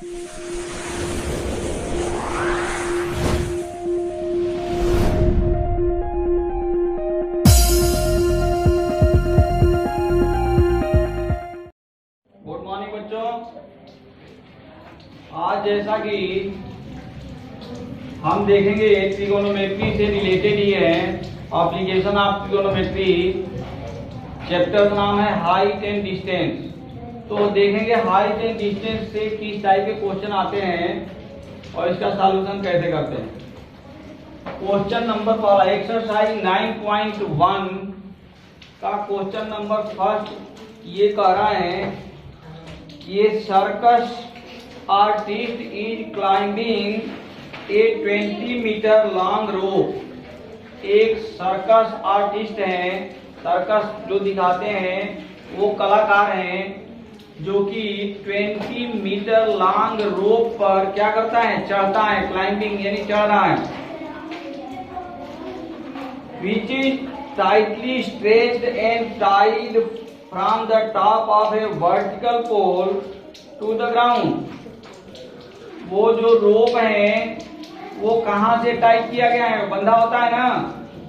Good morning बच्चों। आज जैसा कि हम देखेंगे ट्रिगोनोमेट्री से रिलेटेड ही है, एप्लीकेशन ऑफ ट्रिगोनोमेट्री। चैप्टर का नाम है हाइट एंड डिस्टेंस। तो देखेंगे हाइट एंड डिस्टेंस से किस टाइप के क्वेश्चन आते हैं और इसका सॉल्यूशन कैसे करते हैं। क्वेश्चन नंबर वाला एक्सरसाइज 9.1 का क्वेश्चन नंबर फर्स्ट ये कह रहा है, ये circus artist is climbing a 20 meter long rope. एक सर्कस आर्टिस्ट है, सर्कस जो दिखाते हैं वो कलाकार हैं जो कि 20 मीटर लॉन्ग रोप पर क्या करता है, चढ़ता है। क्लाइंबिंग यानी चढ़ रहा है। Which is tightly stretched and tied from the top of a vertical pole to the ground. वो जो रोप है वो कहां से टाइट किया गया है, बंधा होता है ना,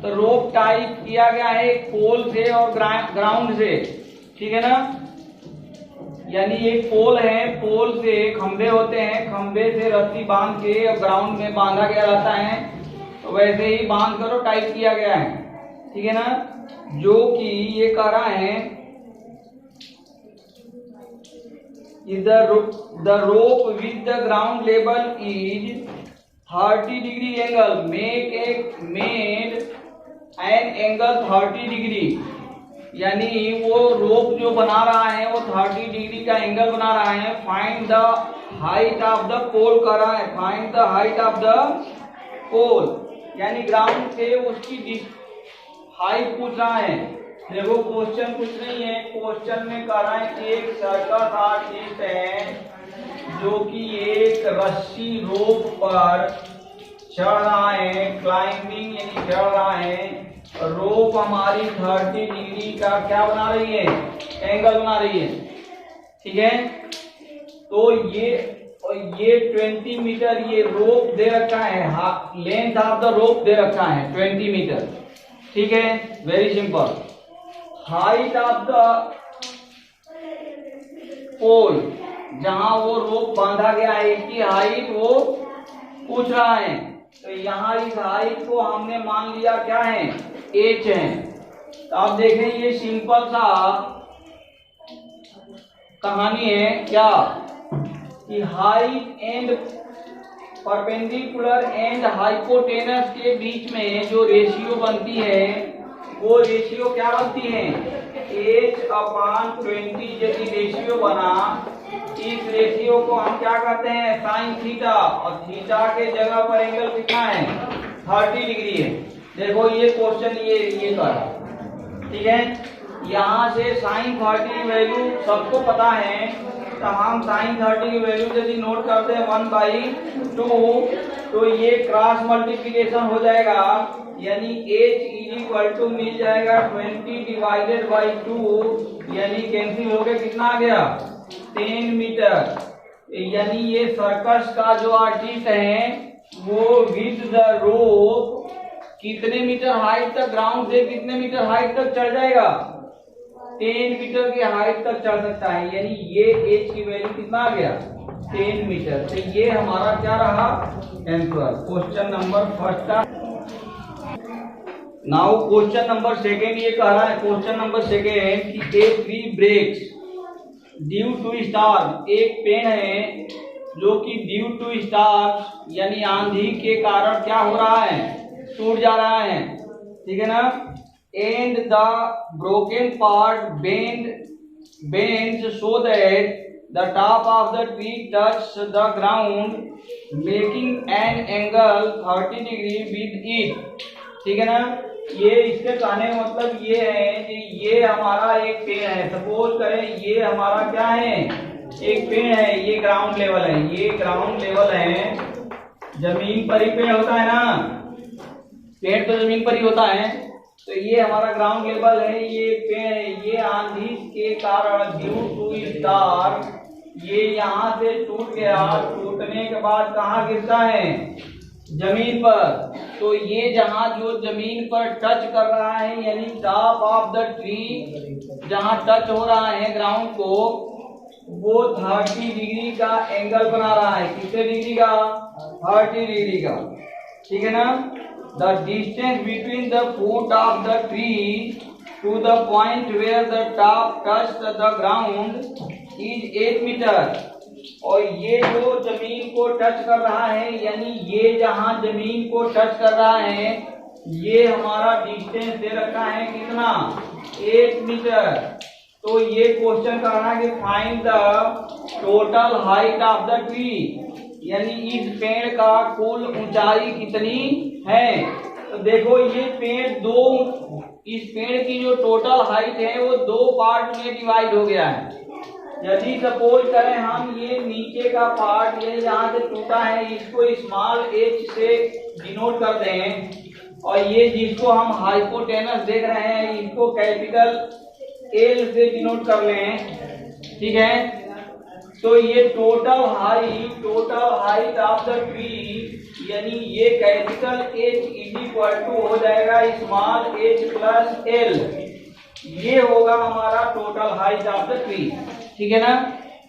तो रोप टाइट किया गया है एक पोल से और ग्राउंड से, ठीक है ना। यानी एक पोल है, पोल से खंबे होते हैं, खंबे से रस्सी बांध के और ग्राउंड में बांधा गया रहता है, तो वैसे ही बांध कर टाइट किया गया है, ठीक है ना। जो कि ये कह रहा है the rope with the ground level is 30 degree angle, made an angle 30 degree। यानी वो रोप जो बना रहा है वो 30 डिग्री का एंगल बना रहा है। Find the height of the pole कर रहा है, find the height of the pole, यानी ग्राउंड से उसकी हाइट पूछ रहा है। देखो क्वेश्चन कुछ नहीं है, क्वेश्चन में कह रहा है कि एक सर्कस आर्टिस्ट है जो कि एक रस्सी रोप पर चढ़ रहा है, क्लाइंबिंग यानी चढ़ रहा है। रोप हमारी 30 डिग्री का क्या बना रही है, एंगल बना रही है, ठीक है। तो ये 20 मीटर ये रोप दे रखा है, लेंथ ऑफ द रोप दे रखा है 20 मीटर, ठीक है। Very simple. Height of the pole, जहां वो रोप बांधा गया है इसकी हाइट वो पूछ रहा है। तो यहाँ इस हाइट को हमने मान लिया क्या है, h है। तो आप देखें ये सिंपल सा कहानी है क्या, कि height and perpendicular and hypotenuse के बीच में जो रेशियो बनती है वो रेशियो क्या बनती है, h/20। यदि रेशियो बना, इस रेशियो को हम क्या कहते हैं, साइन थीटा, और थीटा के जगह पर एंगल कितना है, 30 डिग्री है। देखो ये क्वेश्चन ये कर, ठीक है। यहाँ से साइन 30 की वैल्यू सबको पता है, तो हम साइन 30 की वैल्यू यदि नोट करते हैं 1/2, तो ये क्रॉस मल्टीप्लिकेशन हो जाएगा, यानी h मिल जाएगा 20 डिवाइडेड बाई 2, यानी कैंसिल हो गया, कितना आ गया, 10 मीटर। यानी ये सर्कस का जो आर्टिस्ट है वो विद द रोप कितने मीटर हाइट तक, ग्राउंड से कितने मीटर हाइट तक चढ़ जाएगा, 10 मीटर की हाइट तक चढ़ सकता है। यानी ये h की वैल्यू कितना आ गया, 10 मीटर। तो ये हमारा क्या रहा आंसर, क्वेश्चन नंबर फर्स्ट का। नाउ क्वेश्चन नंबर सेकेंड ये कह रहा है, क्वेश्चन नंबर सेकेंड कि a tree breaks due to storm. एक पेड़ है जो कि ड्यू टू स्टार्म यानी आंधी के कारण क्या हो रहा है, टूट जा रहा है, ठीक है ना। And the broken part bends so that the top of the tree touch the ground making an angle 30 degree with it, ठीक है ना। ये इसके कहने का मतलब ये है कि ये हमारा एक पेड़ है, सपोज करें ये हमारा क्या है, एक पेड़ है, ये ग्राउंड लेवल है, ये ग्राउंड लेवल है, जमीन पर ही पेड़ होता है ना, पेड़ तो जमीन पर ही होता है। तो ये हमारा ग्राउंड लेवल है, ये पेड़ है, ये आंधी के कारण ड्यू टू स्टार ये यहाँ से टूट गया, टूटने के बाद कहाँ गिरता है? जमीन पर। तो ये जहाँ जो जमीन पर टच कर रहा है यानी टॉप ऑफ द ट्री जहाँ टच हो रहा है ग्राउंड को, वो 30 डिग्री का एंगल बना रहा है। कितने डिग्री का? 30 डिग्री का। ठीक है ना? The distance between the foot of the tree to the point where the top touch the ground is 8 meter. और ये जो जमीन को टच कर रहा है यानी ये जहां जमीन को टच कर रहा है ये हमारा डिस्टेंस दे रखा है कितना? 8 मीटर। तो ये क्वेश्चन कर रहा है कि find the total height of the tree, यानी इस पेड़ का कुल ऊंचाई कितनी है। तो देखो ये पेड़ इस पेड़ की जो टोटल हाइट है वो 2 पार्ट में डिवाइड हो गया है। यदि सपोज करें हम ये नीचे का पार्ट ये जहाँ से टूटा है इसको स्मॉल h से डिनोट कर दें, और ये जिसको हम हाइपोटेनस देख रहे हैं इसको कैपिटल L से डिनोट कर लें। ठीक है? तो ये total height of the tree यानी ये capital H is equal to हो जाएगा स्मॉल h प्लस L। ये होगा हमारा total height of the tree. ठीक है ना?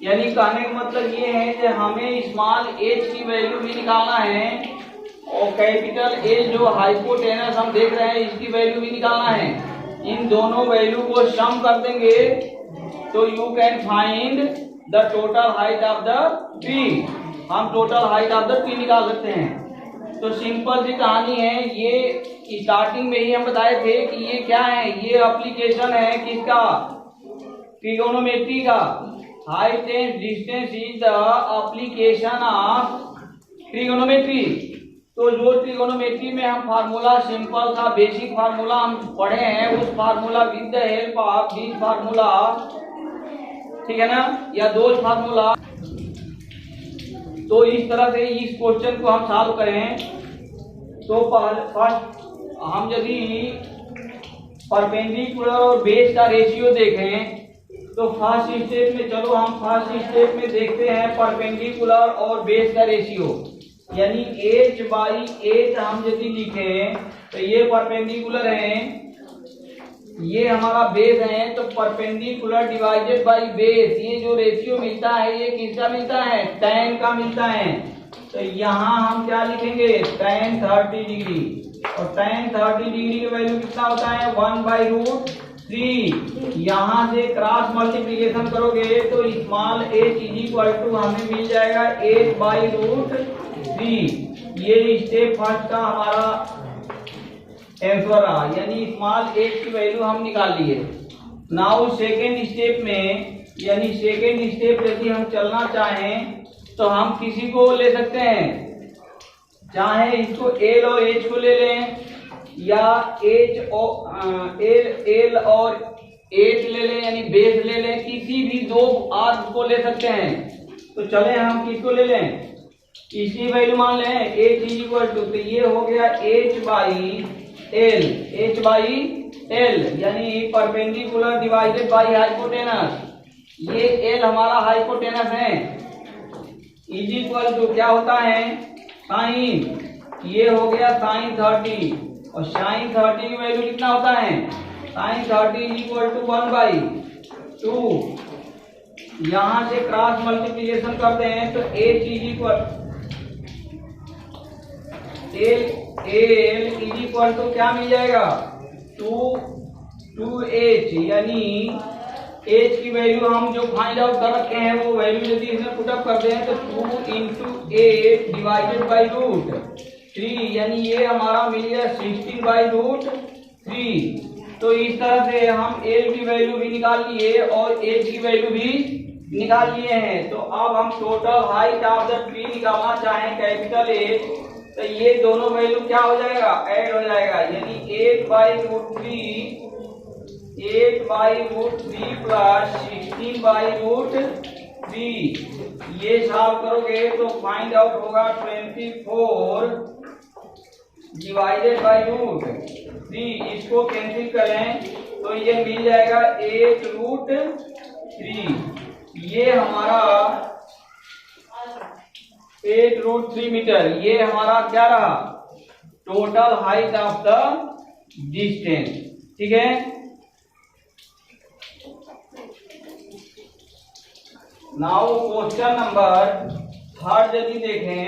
यानी कहने का मतलब ये है कि हमें स्मॉल h की वैल्यू भी निकालना है और कैपिटल L जो हाइपोटेनस हम देख रहे हैं इसकी वैल्यू भी निकालना है। इन दोनों वैल्यू को सम कर देंगे तो you can find the total height of the tree. हम total height of the tree निकाल सकते हैं। तो सिंपल सी कहानी है, ये स्टार्टिंग में ही हम बताए थे कि ये क्या है, ये एप्लीकेशन है किसका? ट्रिगोनोमेट्री का। Height and distance is the application of trigonometry. तो जो ट्रिगोनोमेट्री में हम फार्मूला सिंपल सा बेसिक फार्मूला हम पढ़े हैं उस formula with the help of this formula, ठीक है ना, या दो फार्मूला। तो इस तरह से इस क्वेश्चन को हम सॉल्व करें तो फर्स्ट हम यदि परपेंडिकुलर और बेस का रेशियो देखें तो फर्स्ट स्टेप में चलो हम फर्स्ट स्टेप में देखते हैं परपेंडिकुलर और बेस का रेशियो, यानी h बाई h हम यदि लिखें तो ये परपेंडिकुलर है, ये हमारा बेस है, तो परपेंडिकुलर डिवाइडेड बाई बेस, ये जो रेशियो मिलता है ये किसका मिलता है? tan का मिलता है। तो यहाँ हम क्या लिखेंगे? tan 30 डिग्री, और tan 30 डिग्री की वैल्यू कितना होता है? 1/√3। यहाँ से क्रॉस मल्टीप्लीकेशन करोगे तो small h is equal to हमें मिल जाएगा 8/√3। ये स्टेप फर्स्ट का हमारा आंसर रहा, यानी स्मॉल h की वैल्यू हम निकाल लिए। नाउ सेकेंड स्टेप में, यानी सेकेंड स्टेप यदि हम चलना चाहें तो हम किसी को ले सकते हैं, चाहे इसको L और H को ले लें या H और L और H ले लें, यानी बेस ले लें, किसी भी दो आर्क को ले सकते हैं। तो चले हम किसको ले लें? इसकी वैल्यू मान लें h इज इक्वल टू, तो ये हो गया h बाई एल, यानी परपेंडिकुलर डिवाइडेड बाई हाइपोटेनस। ये L हमारा हाइपोटेनस है, इज इक्वल टू क्या होता है? साइन, ये हो गया साइन 30, और साइन 30 की वैल्यू कितना होता है? Sine 30 is equal to 1/2। यहां से क्रॉस मल्टीप्लिकेशन करते हैं तो h is equal L is equal to क्या मिल जाएगा? 2h, यानी h की वैल्यू हम जो फाइंड आउट कर रखे हैं वो वैल्यू यदि इसमें पुटअप करते हैं तो 2 × 8 डिवाइडेड बाई √3, यानी ये हमारा मिल गया 16/√3। तो इस तरह से हम l की वैल्यू भी निकाल लिए और h की वैल्यू भी निकाल लिए हैं। तो अब हम total height of the tree निकालना चाहें कैपिटल H, तो ये दोनों वैल्यू क्या हो जाएगा? ऐड हो जाएगा, यानी 8/√3 प्लस 16/√3। ये सॉल्व करोगे तो फाइंड आउट होगा 24 डिवाइडेड बाई √3। इसको कैंसिल करें तो ये मिल जाएगा 8√3। ये हमारा 8√3 मीटर, ये हमारा क्या रहा, total height of the distance. ठीक है, नाउ क्वेश्चन नंबर 3 यदि देखें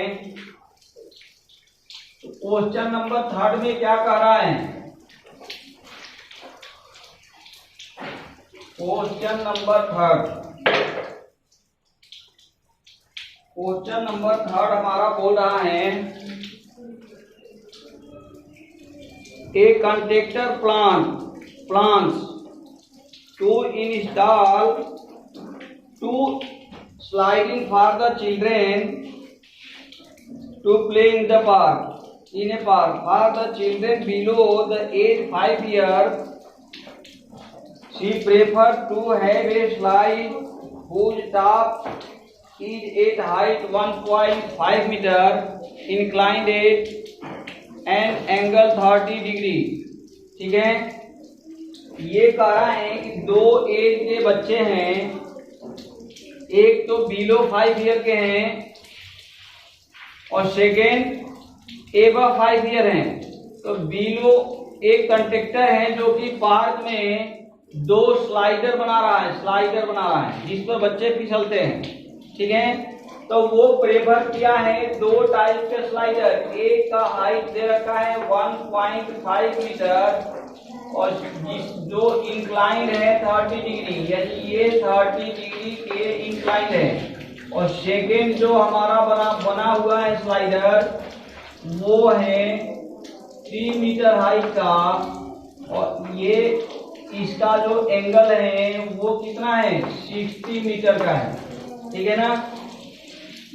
तो क्वेश्चन नंबर 3 में क्या कह रहा है, क्वेश्चन नंबर 3 हमारा बोल रहा है ए constructor plans to install 2 sliding for the children to play in the park, in a park for the children below the age 5 years. She preferred to have a slide whose top is at height 1.5 meter, inclined at an angle 30 degree. ठीक है, ये कह रहा है कि 2 as के बच्चे हैं, एक तो बिलो 5 ईयर के हैं और सेकेंड एबव 5 ईयर हैं। तो बिलो एक कंडक्टर है जो कि पार्क में 2 स्लाइडर बना रहा है जिस पर बच्चे फिसलते हैं। ठीक है, तो वो प्रेफर किया है 2 टाइप के स्लाइडर, एक का हाइट दे रखा है 1.5 मीटर और जो इंक्लाइंड है 30 डिग्री, यानी ये 30 डिग्री के इंक्लाइंड है। और सेकेंड जो हमारा बना हुआ है स्लाइडर वो है 3 मीटर हाइट का और ये इसका जो एंगल है वो कितना है, 60 मीटर का है। ठीक है ना,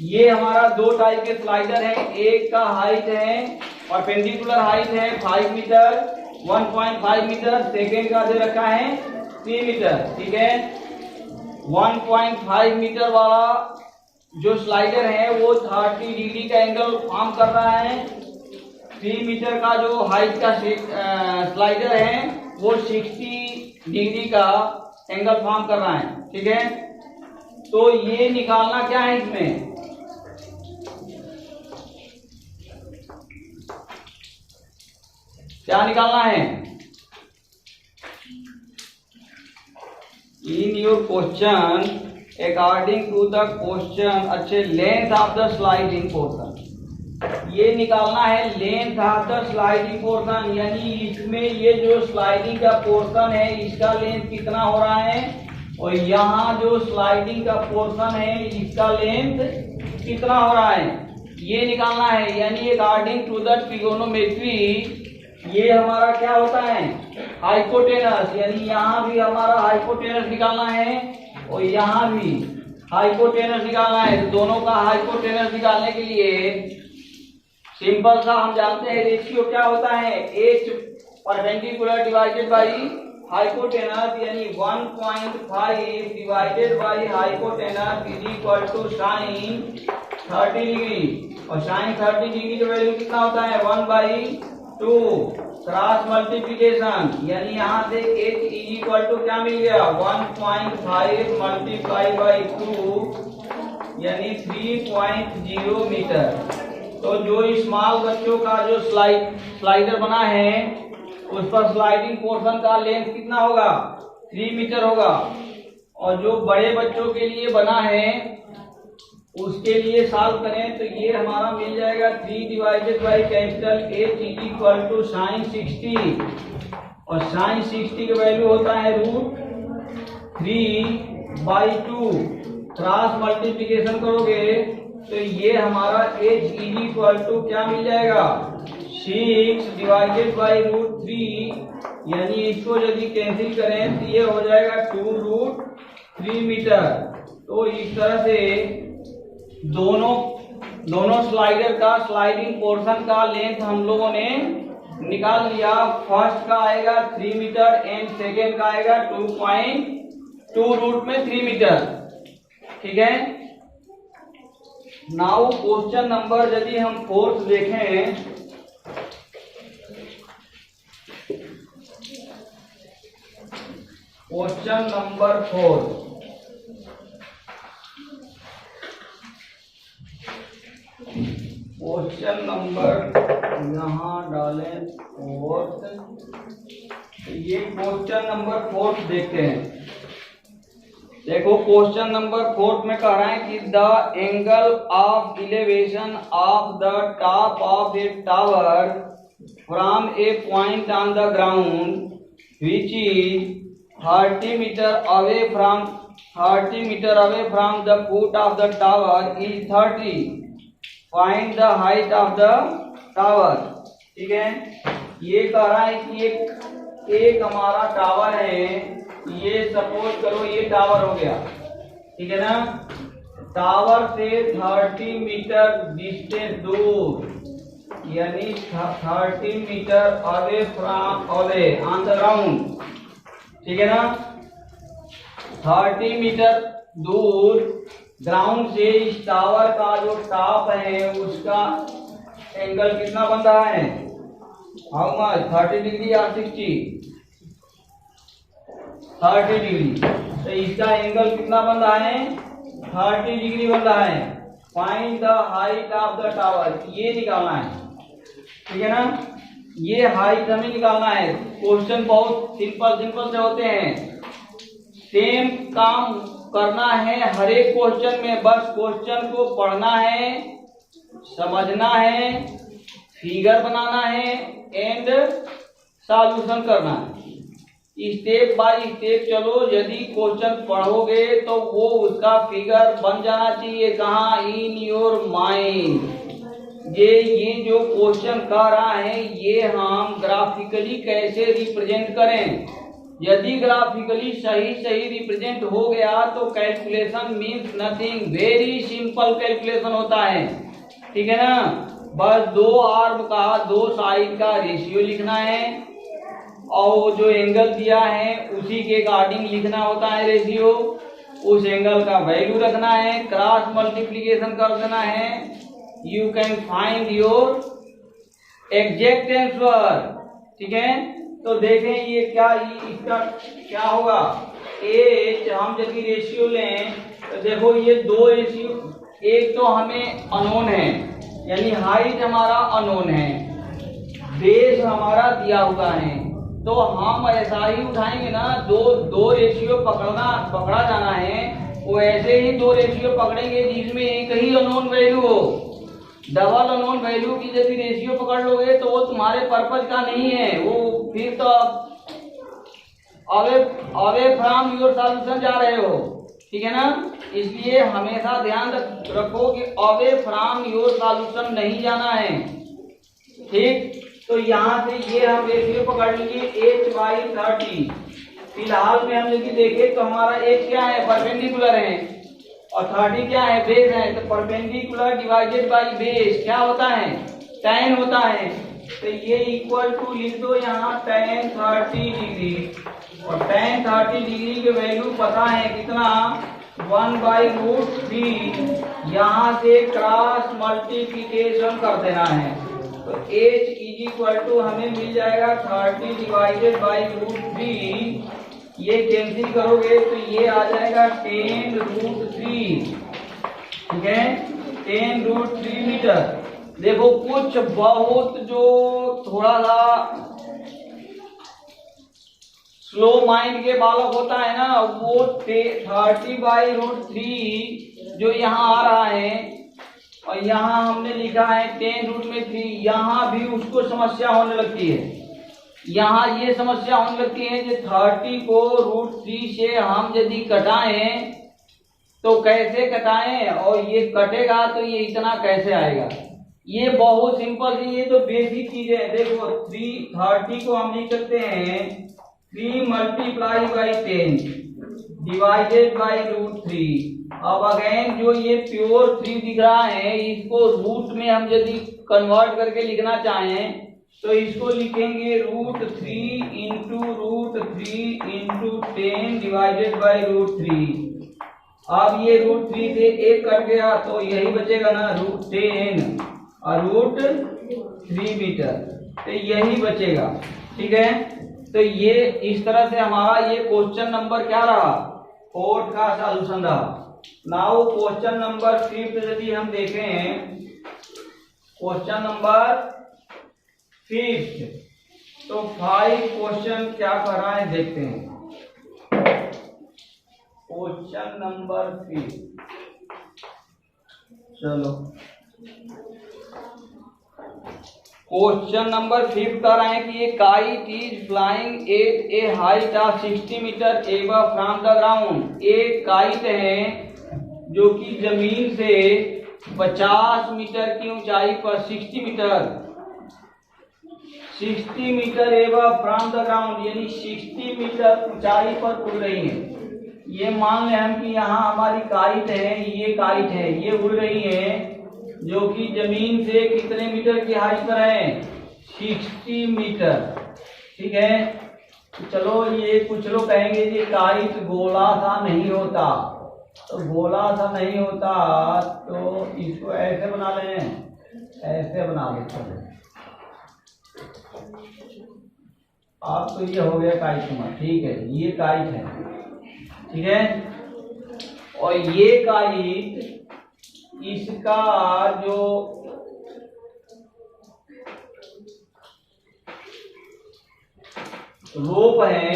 ये हमारा 2 टाइप के स्लाइडर है, एक का हाइट है परपेंडिकुलर हाइट है 5 मीटर 1.5 मीटर, सेकेंड का दे रखा है 3 मीटर। ठीक है, 1.5 मीटर वाला जो स्लाइडर है वो 30 डिग्री का एंगल फॉर्म कर रहा है, 3 मीटर का जो हाइट का स्लाइडर है वो 60 डिग्री का एंगल फॉर्म कर रहा है। ठीक है, तो ये निकालना क्या है, इसमें क्या निकालना है, in your question according to the question, अच्छे length of the sliding portion, ये निकालना है length of the sliding portion, यानी इसमें ये जो स्लाइडिंग का पोर्शन है इसका लेंथ कितना हो रहा है और यहाँ जो स्लाइडिंग का पोर्शन है इसका लेंथ कितना हो रहा है, ये निकालना है। यानी अकॉर्डिंग टू द ट्रिगोनोमेट्री ये हमारा क्या होता है, हाइपोटेनस, यानी यहाँ भी हमारा हाइपोटेनस निकालना है और यहाँ भी हाइपोटेनस निकालना है। तो दोनों का हाइपोटेनस निकालने के लिए सिंपल सा हम जानते हैं रेशियो क्या होता है, H perpendicular divided by hypotenuse, यानी 1.5 divided by hypotenuse is equal to sine 30 degree और साइन 30 डिग्री का वैल्यू कितना होता है 1/2 क्रॉस मल्टीप्लीकेशन, यानी यहाँ से h इज इक्वल टू क्या मिल गया 1.5 मल्टीप्लाई बाई 2 यानी 3.0 मीटर। तो जो स्मॉल बच्चों का जो स्लाइडर बना है उस पर स्लाइडिंग पोर्शन का लेंथ कितना होगा 3 मीटर होगा और जो बड़े बच्चों के लिए बना है उसके लिए सॉल्व करें तो ये हमारा मिल जाएगा 3 divided by capital H is equal to sine 60 और साइन 60 का वैल्यू होता है √3/2, क्रॉस मल्टीप्लीकेशन करोगे तो ये हमारा H इज इक्वल टू क्या मिल जाएगा 6 डिवाइडेड बाई √3, यानी इसको यदि कैंसिल करें तो ये हो जाएगा 2√3 मीटर। तो इस तरह से दोनों स्लाइडर का स्लाइडिंग पोर्शन का लेंथ हम लोगों ने निकाल लिया। फर्स्ट का आएगा 3 मीटर एंड सेकेंड का आएगा 2.2√3 मीटर। ठीक है, नाउ क्वेश्चन नंबर यदि हम 4 देखें, क्वेश्चन नंबर 4 क्वेश्चन नंबर यहाँ डालें फोर्थ। ये क्वेश्चन नंबर फोर्थ देखते हैं। देखो क्वेश्चन नंबर फोर्थ में कह रहा है कि the angle of elevation of the top of a tower from a point on the ground which is 30 meter away from the foot of the tower is 30। Find the height of the tower. ठीक है, ये कह रहा है कि एक हमारा tower है, ये सपोज करो ये टावर हो गया, ठीक है ना। टावर से 30 मीटर डिस्टेंस दूर, यानी 30 meter away from on the ground, ठीक है ना। 30 मीटर दूर ग्राउंड से इस टावर का जो टॉप है उसका एंगल कितना बन रहा है, हाउ मच, 30 डिग्री या 60? 30 डिग्री। तो इसका एंगल कितना बन रहा है, 30 डिग्री बन रहा है। Find the height of the tower, ये निकालना है, ठीक है ना। ये हाइट हमें निकालना है। क्वेश्चन बहुत सिंपल से होते हैं। सेम काम करना है हर एक क्वेश्चन में, बस क्वेश्चन को पढ़ना है, समझना है, फिगर बनाना है एंड सॉल्यूशन करना है। स्टेप बाय स्टेप चलो। यदि क्वेश्चन पढ़ोगे तो वो उसका फिगर बन जाना चाहिए कहाँ, इन योर माइंड। ये जो क्वेश्चन कह रहा है ये हम ग्राफिकली कैसे रिप्रेजेंट करें। यदि ग्राफिकली सही रिप्रेजेंट हो गया तो calculation means nothing, very simple calculation होता है, ठीक है ना। बस दो आर्म का, दो साइड का रेशियो लिखना है और जो एंगल दिया है उसी के अकॉर्डिंग लिखना होता है रेशियो। उस एंगल का वैल्यू रखना है, क्रॉस मल्टीप्लिकेशन कर देना है, you can find your exact answer, ठीक है। तो देखें ये क्या, इसका क्या होगा, एच हम यदि रेशियो लें तो देखो ये दो रेशियो, एक तो हमें अननोन है यानी हाइट हमारा अननोन है, बेस हमारा दिया हुआ है, तो हम ऐसा ही उठाएंगे ना, दो रेशियो पकड़ा जाना है, वो ऐसे ही दो रेशियो पकड़ेंगे जिसमें एक ही अननोन वैल्यू हो। डबल अननोन वैल्यू की यदि रेशियो पकड़ लोगे तो वो तुम्हारे पर्पज का नहीं है, वो फिर तो अवे फ्रॉम योर सॉल्यूशन जा रहे हो, ठीक है ना। इसलिए हमेशा ध्यान रखो कि अवे फ्रॉम योर सॉल्यूशन नहीं जाना है, ठीक। तो यहाँ से ये हम रेशियो पकड़ लीजिए h/30। फिलहाल में हम यदि देखें तो हमारा h क्या है, परपेंडिकुलर है, और 30 क्या है, बेस है। तो परपेंडिकुलर डिवाइडेड बाय बेस क्या होता है, tan होता है। तो ये इक्वल टू लिख दो यहाँ tan 30 डिग्री, और tan 30 डिग्री के वैल्यू पता है कितना, 1/√3। यहाँ से क्रॉस मल्टीप्लिकेशन कर देना है तो h इज इक्वल टू हमें मिल जाएगा 30 डिवाइडेड बाई √3। ये कैंसिल करोगे तो ये आ जाएगा 10√3, ठीक है, 10√3 मीटर। देखो कुछ बहुत जो थोड़ा सा स्लो माइंड के बालक होता है ना, वो 30/√3 जो यहाँ आ रहा है और यहाँ हमने लिखा है 10√3, यहाँ भी उसको समस्या होने लगती है। यहाँ ये समस्या होने लगती है कि 30 को √3 से हम यदि कटाएं तो कैसे कटाएं, और ये कटेगा तो ये इतना कैसे आएगा। ये बहुत सिंपल है, ये तो बेसिक चीजें हैं। देखो 30 को हम लिख सकते हैं 3 × 10 डिवाइडेड बाई √3। अब अगेन जो ये प्योर 3 दिख रहा है इसको रूट में हम यदि कन्वर्ट करके लिखना चाहें तो इसको लिखेंगे √3 × 10 डिवाइडेड बाई √3। अब ये √3 से एक कट गया तो यही बचेगा ना, √10 और √3 मीटर, तो यही बचेगा, ठीक है। तो ये इस तरह से हमारा ये क्वेश्चन नंबर क्या रहा, 4 का सॉल्यूशन रहा। नाउ क्वेश्चन नंबर 5 यदि हम देखें क्वेश्चन नंबर 5। तो 5 क्वेश्चन क्या कर रहा है देखते हैं। क्वेश्चन नंबर 5, चलो क्वेश्चन नंबर 5 कह रहा है कि a kite is flying at a height of 60 meter above from the ground. एक काइट है जो कि जमीन से 50 मीटर की ऊंचाई पर 60 meter above from the ground, यानी 60 मीटर ऊंचाई पर उड़ रही है। ये मान लें हम कि यहाँ हमारी काइट है, ये काइट है, ये उड़ रही है जो कि जमीन से कितने मीटर की हाइट पर है, 60 मीटर। ठीक है, तो चलो ये कुछ लोग कहेंगे कि काइट गोला सा नहीं होता, तो गोला सा नहीं होता तो इसको ऐसे बना लें, ऐसे बना लेते हैं। अब तो ये हो गया काइट में, ठीक है, ये काइट है, ठीक है। और ये काइट, इसका जो रोप है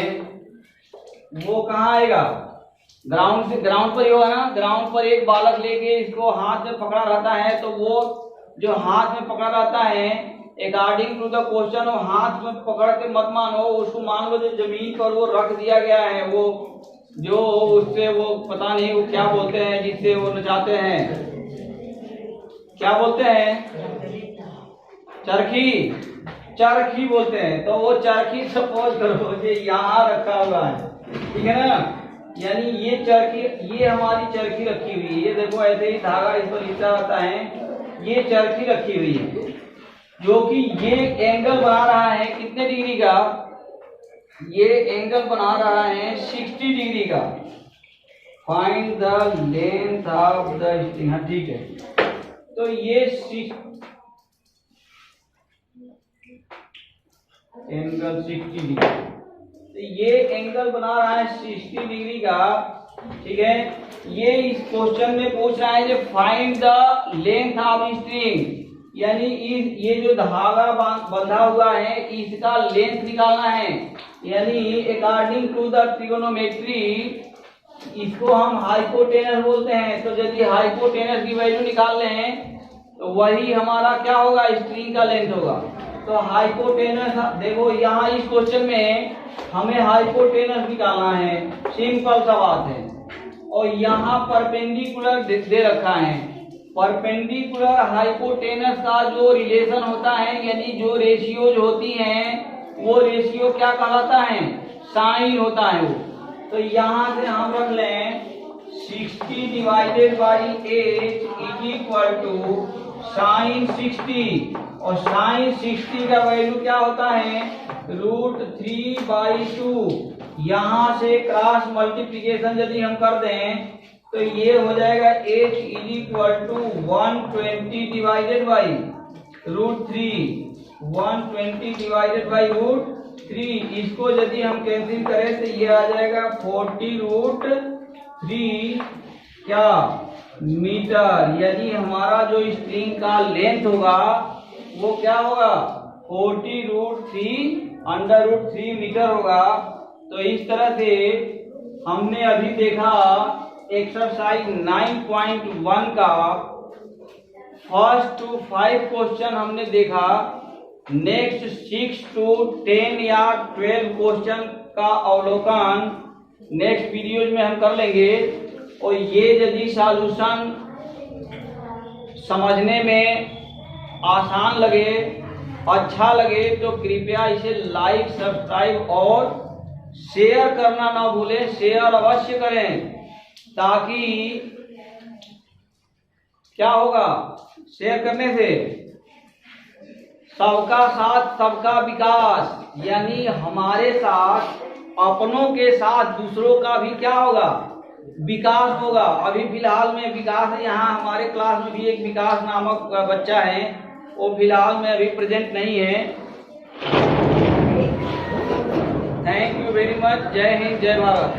वो कहाँ आएगा, ग्राउंड से, ग्राउंड पर ही होगा ना। ग्राउंड पर एक बालक लेके इसको हाथ में पकड़ा रहता है, तो वो जो हाथ में पकड़ा रहता है, अकॉर्डिंग टू द क्वेश्चन, वो हाथ में पकड़ के मत मानो, उसको मान लो जो जमीन पर वो रख दिया गया है, वो जो उससे वो पता नहीं वो क्या बोलते हैं जिससे वो नचाते हैं, क्या बोलते हैं, चरखी, चरखी बोलते हैं। तो वो चरखी सपोज करो ये यहाँ रखा हुआ है, ठीक है ना, यानी ये चरखी, ये हमारी चरखी रखी हुई है, ये देखो ऐसे ही धागा इस पर लिखा रहता है, ये चरखी रखी हुई है जो कि ये एंगल बना रहा है कितने डिग्री का, ये एंगल बना रहा है 60 डिग्री का। Find the length of the string, हाँ ठीक है। तो ये एंगल 60 डिग्री, तो ये एंगल बना रहा है 60 डिग्री का, ठीक है। ये इस क्वेश्चन में पूछ रहा है जो find the length of string, यानी ये जो धागा बंधा हुआ है इसका लेंथ निकालना है, यानी अकॉर्डिंग टू द ट्रिगोनोमेट्री इसको हम हाइपोटेनस बोलते हैं। तो यदि हाइपोटेनस की वैल्यू निकाल लें तो वही हमारा क्या होगा, स्ट्रिंग का लेंथ होगा। तो हाइपोटेनस देखो यहाँ इस क्वेश्चन में हमें हाइपोटेनस निकालना है, सिंपल सा बात है। और यहाँ परपेंडिकुलर दे रखा है, परपेंडिकुलर हाइपोटेनस का जो रिलेशन होता है, यानी जो रेशियोज होती हैं वो रेशियो क्या कहलाता है, साइन होता है वो। तो यहाँ से हम रख लें 60 divided by 8 is equal to sine 60, और साइन 60 का वैल्यू क्या होता है, √3/2। यहाँ से क्रॉस मल्टीप्लीकेशन यदि हम कर दें तो ये हो जाएगा 8 is equal to 120 divided by √3, 120 divided by √3। इसको यदि हम कैंसिल करें तो ये आ जाएगा 40√3 क्या मीटर। यदि हमारा जो स्ट्रिंग का लेंथ होगा वो क्या होगा, 40√3 √3 मीटर होगा। तो इस तरह से हमने अभी देखा एक्सरसाइज 9.1 का फर्स्ट टू 5 क्वेश्चन हमने देखा। नेक्स्ट 6 to 10 या 12 क्वेश्चन का अवलोकन नेक्स्ट वीडियोज में हम कर लेंगे। और ये यदि सॉल्यूशन समझने में आसान लगे, अच्छा लगे, तो कृपया इसे लाइक, सब्सक्राइब और शेयर करना ना भूलें। शेयर अवश्य करें, ताकि क्या होगा, शेयर करने से सबका साथ सबका विकास, यानी हमारे साथ अपनों के साथ दूसरों का भी क्या होगा, विकास होगा। अभी फिलहाल में विकास है, यहाँ हमारे क्लास में भी एक विकास नामक बच्चा है, वो फिलहाल में अभी प्रेजेंट नहीं है। Thank you very much. जय हिंद, जय भारत।